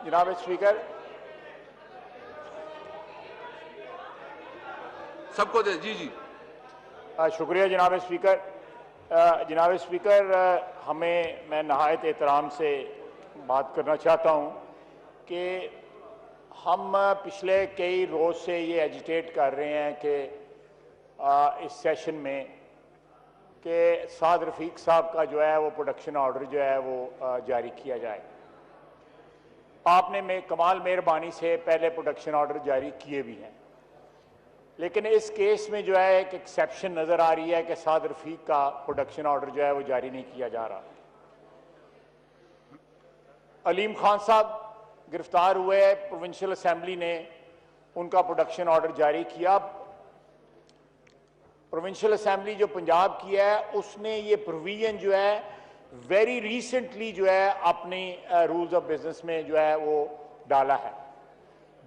جناب اسپیکر سب کو دے. جی جی شکریہ جناب اسپیکر. جناب اسپیکر میں نہایت احترام سے بات کرنا چاہتا ہوں کہ ہم پچھلے کئی روز سے یہ ایجیٹیٹ کر رہے ہیں کہ اس سیشن میں کہ سعد رفیق صاحب کا جو ہے وہ پروڈکشن آرڈر جو ہے وہ جاری کیا جائے. آپ نے کمال مہربانی سے پہلے پروڈکشن آرڈر جاری کیے بھی ہیں، لیکن اس کیس میں جو ہے ایک ایکسیپشن نظر آ رہی ہے کہ سعد رفیق کا پروڈکشن آرڈر جو ہے وہ جاری نہیں کیا جا رہا. علیم خان صاحب گرفتار ہوئے، پروونشل اسمبلی نے ان کا پروڈکشن آرڈر جاری کیا. پروونشل اسمبلی جو پنجاب کی ہے اس نے یہ پروویژن جو ہے ویری ریسنٹلی جو ہے اپنی رولز آف بزنس میں جو ہے وہ ڈالا ہے.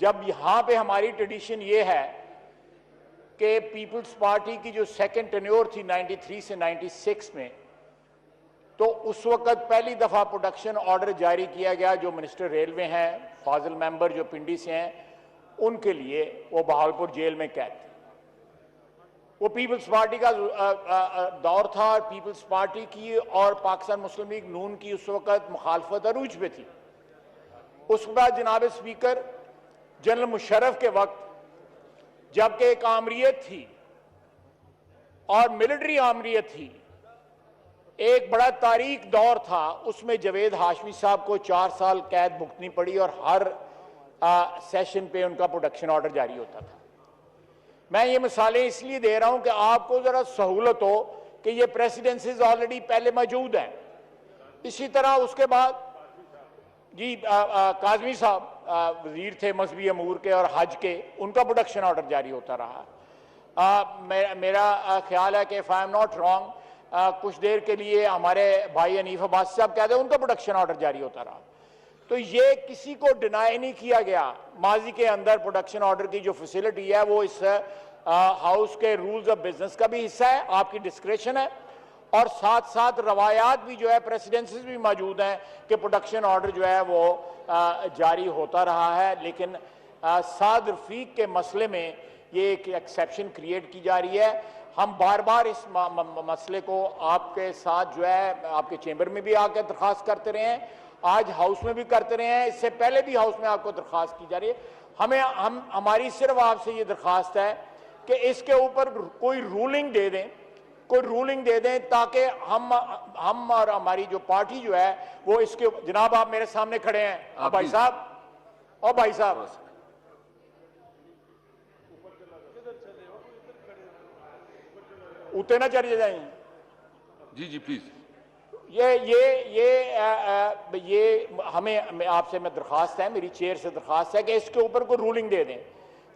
جب یہاں پہ ہماری ٹریڈیشن یہ ہے کہ پیپلز پارٹی کی جو سیکنڈ ٹینیور تھی 93 سے 96 میں، تو اس وقت پہلی دفعہ پروڈکشن آرڈر جاری کیا گیا جو منسٹر ریلوے ہیں فاضل ممبر جو پنڈی سے ہیں، ان کے لیے وہ بہاولپور جیل میں قید تھے. وہ پیپلز پارٹی کا دور تھا اور پیپلز پارٹی کی اور پاکستان مسلم لیگ نون کی اس وقت مخالفت عروج پہ تھی. اس کے بعد جناب اسپیکر جنرل مشرف کے وقت جبکہ ایک آمریت تھی اور ملٹری آمریت تھی، ایک بڑا تاریخ دور تھا، اس میں جاوید ہاشمی صاحب کو 4 سال قید بھگتنی پڑی اور ہر سیشن پہ ان کا پروڈکشن آرڈر جاری ہوتا تھا. میں یہ مثالیں اس لیے دے رہا ہوں کہ آپ کو ذرا سہولت ہو کہ یہ پریسیڈنسز آلریڈی پہلے موجود ہیں. اسی طرح اس کے بعد جی کاظمی صاحب وزیر تھے مذہبی امور کے اور حج کے، ان کا پروڈکشن آرڈر جاری ہوتا رہا. میرا خیال ہے کہ if I am not wrong کچھ دیر کے لیے ہمارے بھائی حنیف عباسی صاحب کہتے ہیں ان کا پروڈکشن آرڈر جاری ہوتا رہا. تو یہ کسی کو ڈینائی نہیں کیا گیا. ماضی کے اندر پروڈکشن آرڈر کی جو فیسلٹی ہے وہ اس ہاؤس کے رولز آف بزنس کا بھی حصہ ہے، آپ کی ڈسکریشن ہے، اور ساتھ ساتھ روایات بھی جو ہے پریسیڈنسز بھی موجود ہیں کہ پروڈکشن آرڈر جو ہے وہ جاری ہوتا رہا ہے. لیکن سعد رفیق کے مسئلے میں یہ ایک ایکسیپشن کریٹ کی جا رہی ہے. ہم بار بار اس مسئلے کو آپ کے ساتھ جو ہے آپ کے چیمبر میں بھی آ کے درخواست کرتے رہے ہیں، آج ہاؤس میں بھی کرتے رہے ہیں، اس سے پہلے بھی ہاؤس میں آپ کو درخواست کی جا رہی ہے. ہماری صرف آپ سے یہ درخواست ہے کہ اس کے اوپر کوئی رولنگ دے دیں تاکہ ہم اور ہماری جو پارٹی جو ہے وہ اس کے. جناب آپ میرے سامنے کھڑے ہیں بھائی صاحب اتنے نہ چڑھ جائیں. جی جی پلیز. یہ ہمیں آپ سے میں درخواست ہے، میری چیئر سے درخواست ہے کہ اس کے اوپر کوئی رولنگ دے دیں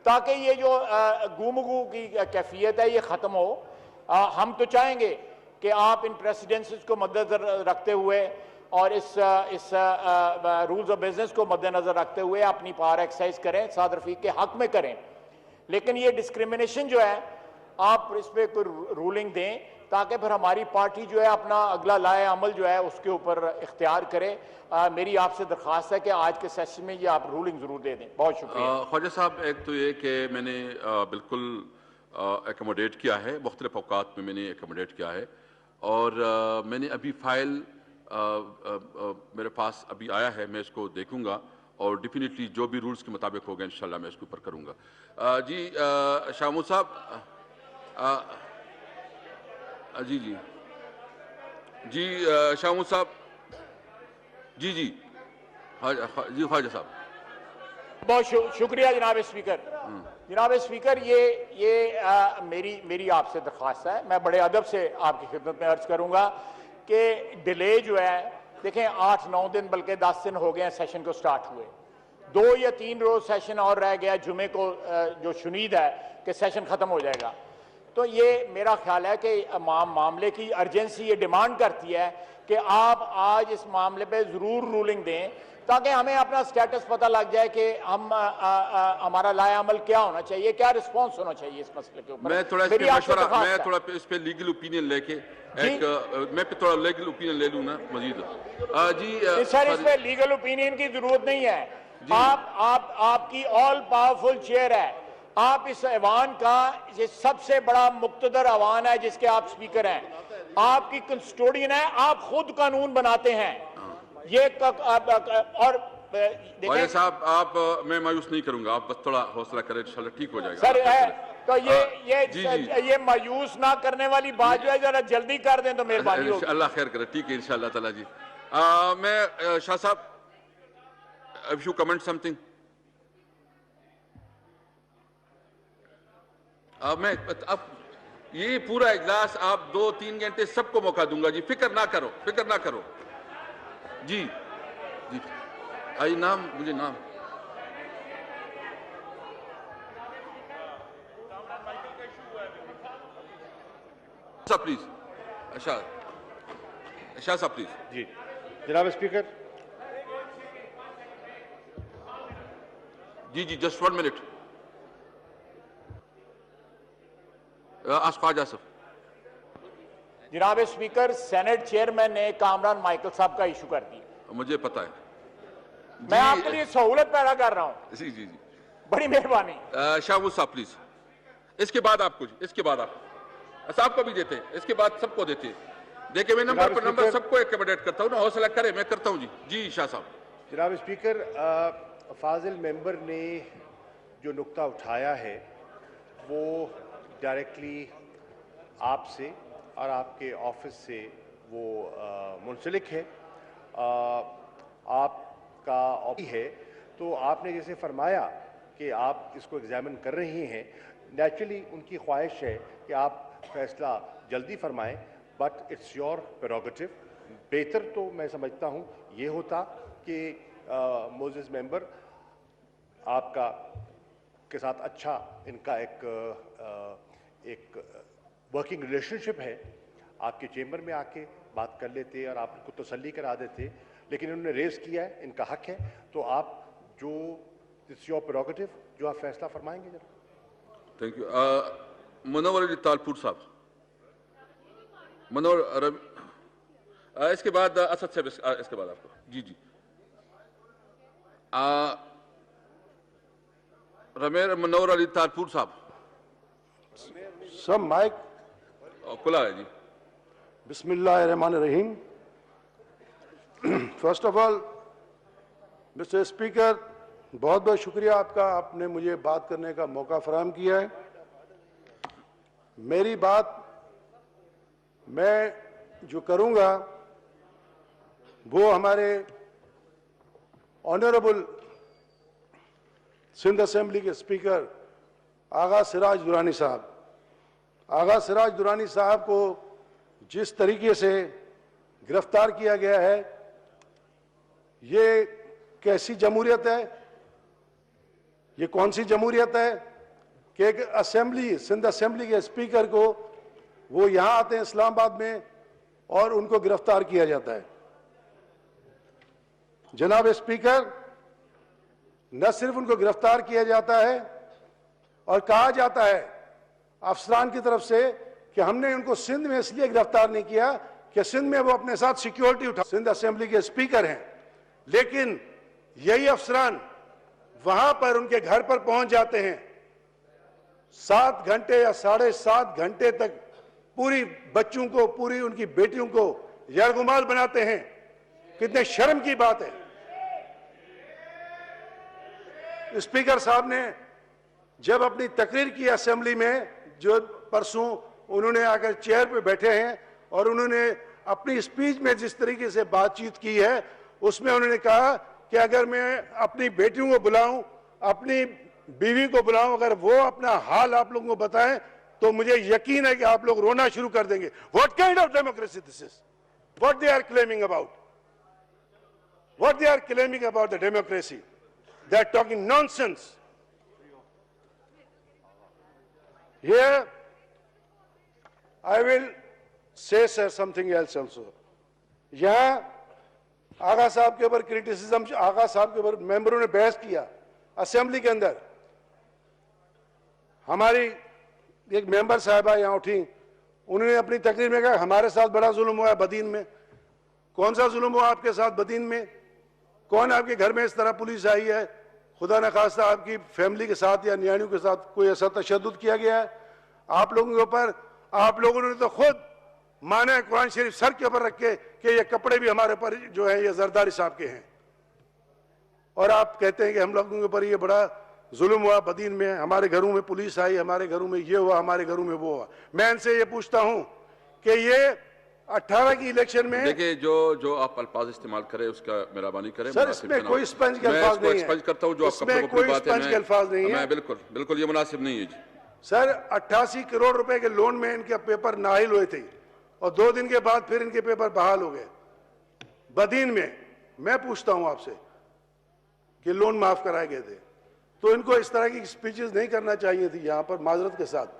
تاکہ یہ جو گومگو کی کیفیت ہے یہ ختم ہو. ہم تو چاہیں گے کہ آپ ان پریسیڈنسز کو مد نظر رکھتے ہوئے اور اس رولز آف بزنس کو مد نظر رکھتے ہوئے اپنی پاور ایکسرسائز کریں، سعد رفیق کے حق میں کریں. لیکن یہ ڈسکریمنیشن جو ہے آپ اس پہ کوئی رولنگ دیں تاکہ پھر ہماری پارٹی جو ہے اپنا اگلا لائے عمل جو ہے اس کے اوپر اختیار کرے. میری آپ سے درخواست ہے کہ آج کے سیشن میں یہ آپ رولنگ ضرور دے دیں. بہت شکریہ. خواجہ صاحب، ایک تو یہ کہ میں نے بالکل ایکوموڈیٹ کیا ہے، مختلف اوقات میں نے ایکوموڈیٹ کیا ہے، اور میں نے ابھی فائل میرے پاس ابھی آیا ہے، میں اس کو دیکھوں گا اور ڈیفینیٹلی جو بھی رولز کے مطابق ہوگا انشاءاللہ میں اس کے اوپر کروں گا. جی شاہ محمود صاحب. جی شاہ محمود صاحب. جی خواجہ صاحب. بہت شکریہ جناب اسپیکر. جناب اسپیکر یہ میری آپ سے درخواست ہے، میں بڑے ادب سے آپ کی خدمت میں عرض کروں گا کہ ڈیلے جو ہے دیکھیں 8-9 دن بلکہ 10 دن ہو گئے ہیں سیشن کو سٹارٹ ہوئے، 2 یا 3 روز سیشن اور رہ گیا، جمعے کو جو شنید ہے کہ سیشن ختم ہو جائے گا. تو یہ میرا خیال ہے کہ معاملے کی ارجنسی یہ ڈیمانڈ کرتی ہے کہ آپ آج اس معاملے پہ ضرور رولنگ دیں تاکہ ہمیں اپنا سٹیٹس پتہ لگ جائے کہ ہمارا لائے عمل کیا ہونا چاہیے، کیا رسپانس ہونا چاہیے اس مسئلے کے اوپر. میں تھوڑا اس پہ لیگل اوپینین لے کے میں تھوڑا لیگل اوپینین لے لوں نا مزید. جی سر، اس پہ لیگل اوپینین کی ضرورت نہیں ہے. آپ کی آل پاورفل چیئر ہے, آپ اس ایوان کا یہ سب سے بڑا مقتدر ایوان ہے جس کے آپ سپیکر ہیں, آپ کی کنسٹوڈین ہے, آپ خود قانون بناتے ہیں. یہ اور والد صاحب آپ میں مایوس نہیں کروں گا, آپ بس تھوڑا حوصلہ کریں, انشاءاللہ ٹھیک ہو جائے گا. سر تو یہ مایوس نہ کرنے والی بات جو ہے ذرا جلدی کر دیں تو مہربانی ہوگی. اللہ خیر کرے, ٹھیک ہے انشاءاللہ تعالیٰ. جی میں شاہ صاحب if you comment something. میں اب یہ پورا اجلاس آپ 2-3 گھنٹے سب کو موقع دوں گا جی, فکر نہ کرو. جی جی آئی نام مجھے نام صاحب پلیز, شاہ صاحب پلیز. جی جناب اسپیکر. جی جسٹ 1 منٹ. خواجہ صاحب. جناب اسپیکر, سینٹ چیئرمین نے کامران مائیکل صاحب کا ایشو کر دیا. مجھے پتا ہے, میں آپ کے لیے سہولت پیدا کر رہا ہوں. جی بڑی مہربانی. شاہ صاحب پلیز. اس کے بعد آپ صاحب کو بھی دیتے ہیں, اس کے بعد سب کو دیتے ہیں. دیکھیں میں نمبر پر نمبر سب کو ایکوموڈیٹ کرتا ہوں نا, حوصلہ کرے, میں کرتا ہوں. جی شاہ صاحب. جناب اسپیکر, فاضل ممبر نے جو نقطہ اٹھایا ہے وہ ڈائریکٹلی آپ سے اور آپ کے آفس سے وہ منسلک ہے. آپ کا آفس ہے تو آپ نے جیسے فرمایا کہ آپ اس کو ایگزامن کر رہی ہیں, نیچرلی ان کی خواہش ہے کہ آپ فیصلہ جلدی فرمائیں, بٹ اٹس یور پریروگیٹو. بہتر تو میں سمجھتا ہوں یہ ہوتا کہ موزز ممبر آپ کے ساتھ اچھا ان کا ایک ورکنگ ریلیشن شپ ہے, آپ کے چیمبر میں آ کے بات کر لیتے اور آپ کو تسلی کرا دیتے, لیکن انہوں نے ریز کیا ہے, ان کا حق ہے, تو آپ جو اٹس یور پریروگیٹو, جو آپ فیصلہ فرمائیں گے. جناب تھینک یو. منور علی تالپور صاحب. اس کے بعد اسد صاحب, اس کے بعد آپ کو. جی منور علی تالپور صاحب. سب مائک کھلا ہے. جی بسم اللہ الرحمن الرحیم. First of all mister speaker, بہت بہت شکریہ آپ کا, آپ نے مجھے بات کرنے کا موقع فراہم کیا ہے. میری بات میں جو کروں گا وہ ہمارے آنریبل سندھ اسمبلی کے اسپیکر آغا سراج درانی صاحب کو جس طریقے سے گرفتار کیا گیا ہے, یہ کیسی جمہوریت ہے, یہ کون سی جمہوریت ہے کہ ایک سندھ اسمبلی کے اسپیکر کو وہ یہاں آتے ہیں اسلام آباد میں اور ان کو گرفتار کیا جاتا ہے. جناب اسپیکر, نہ صرف ان کو گرفتار کیا جاتا ہے اور کہا جاتا ہے افسران کی طرف سے کہ ہم نے ان کو سندھ میں اس لیے گرفتار نہیں کیا کہ سندھ میں وہ اپنے ساتھ سیکیورٹی اٹھا. سندھ اسمبلی کے اسپیکر ہیں, لیکن یہی افسران وہاں پر ان کے گھر پر پہنچ جاتے ہیں, 7 گھنٹے یا 7.5 گھنٹے تک پوری بچوں کو, پوری ان کی بیٹیوں کو یرغمال بناتے ہیں. کتنے شرم کی بات ہے. اسپیکر صاحب نے جب اپنی تقریر کی اسمبلی میں, جو پرسوں انہوں نے آ کر چیئر پہ بیٹھے ہیں اور انہوں نے اپنی اسپیچ میں جس طریقے سے بات چیت کی ہے, اس میں انہوں نے کہا کہ اگر میں اپنی بیٹیوں کو بلاؤں, اپنی بیوی کو بلاؤں, اگر وہ اپنا حال آپ لوگوں کو بتائیں تو مجھے یقین ہے کہ آپ لوگ رونا شروع کر دیں گے. What kind of democracy this is? What they are claiming about? What they are claiming about the democracy? They are talking nonsense. Here, I will say sir something else also. یہاں آغا صاحب کے اوپر کرٹیسزم, آغا صاحب کے اوپر ممبروں نے بحث کیا اسمبلی کے اندر. ہماری ایک ممبر صاحبہ یہاں اٹھی, انہوں نے اپنی تقریر میں کہا ہمارے ساتھ بڑا ظلم ہوا ہے بدین میں. کون سا ظلم ہوا آپ کے ساتھ بدین میں؟ کون آپ کے گھر میں اس طرح پولیس آئی ہے؟ خدا نخواستہ آپ کی فیملی کے ساتھ یا نیانیوں کے ساتھ کوئی ایسا تشدد کیا گیا ہے آپ لوگوں کے اوپر؟ آپ لوگوں نے تو خود مانا ہے قرآن شریف سر کے اوپر رکھ کے کہ یہ کپڑے بھی ہمارے پر جو ہیں یہ زرداری صاحب کے ہیں، اور آپ کہتے ہیں کہ ہم لوگوں کے اوپر یہ بڑا ظلم ہوا بدین میں، ہمارے گھروں میں پولیس آئی، ہمارے گھروں میں یہ ہوا، ہمارے گھروں میں وہ ہوا۔ میں ان سے یہ پوچھتا ہوں کہ یہ 18 کی الیکشن میں دیکھیں جو آپ الفاظ استعمال کریں اس کا مہربانی کریں۔ سر اس میں کوئی اسپنج کے الفاظ نہیں ہے، میں اس کو ایکسپنج کرتا ہوں جو آپ اس میں کپڑوں کوئی کی بات ہے، اسپنج کے الفاظ نہیں میں ہے بالکل یہ مناسب نہیں ہے جی۔ سر 88 کروڑ روپے کے لون میں ان کے پیپر نااہل ہوئے تھے اور 2 دن کے بعد پھر ان کے پیپر بحال ہو گئے بدین میں۔ میں پوچھتا ہوں آپ سے کہ لون معاف کرائے گئے تھے، تو ان کو اس طرح کی سپیچز نہیں کرنا چاہیے تھی یہاں پر معذرت کے ساتھ۔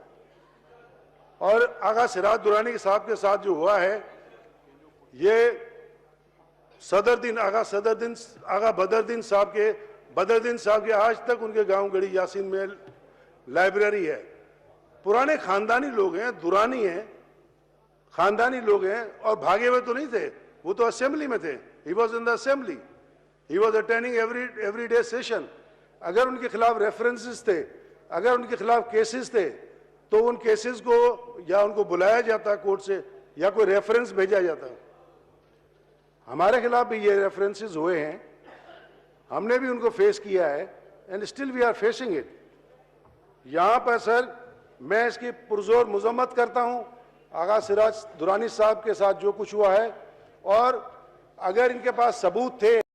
اور آغا سراج درانی صاحب کے ساتھ جو ہوا ہے یہ آغا بدردین صاحب کے آج تک ان کے گاؤں گڑی یاسین میں لائبریری ہے۔ پرانے خاندانی لوگ ہیں، درانی ہیں، خاندانی لوگ ہیں، اور بھاگے ہوئے تو نہیں تھے، وہ تو اسمبلی میں تھے۔ He was in the assembly. He was attending every day session. اگر ان کے خلاف ریفرنسز تھے، اگر ان کے خلاف کیسز تھے تو ان کیسز کو یا ان کو بلایا جاتا کورٹ سے یا کوئی ریفرنس بھیجا جاتا۔ ہمارے خلاف بھی یہ ریفرنسز ہوئے ہیں، ہم نے بھی ان کو فیس کیا ہے، and still we are facing it. یہاں پر سر میں اس کی پرزور مذمت کرتا ہوں آغا سراج درانی صاحب کے ساتھ جو کچھ ہوا ہے، اور اگر ان کے پاس ثبوت تھے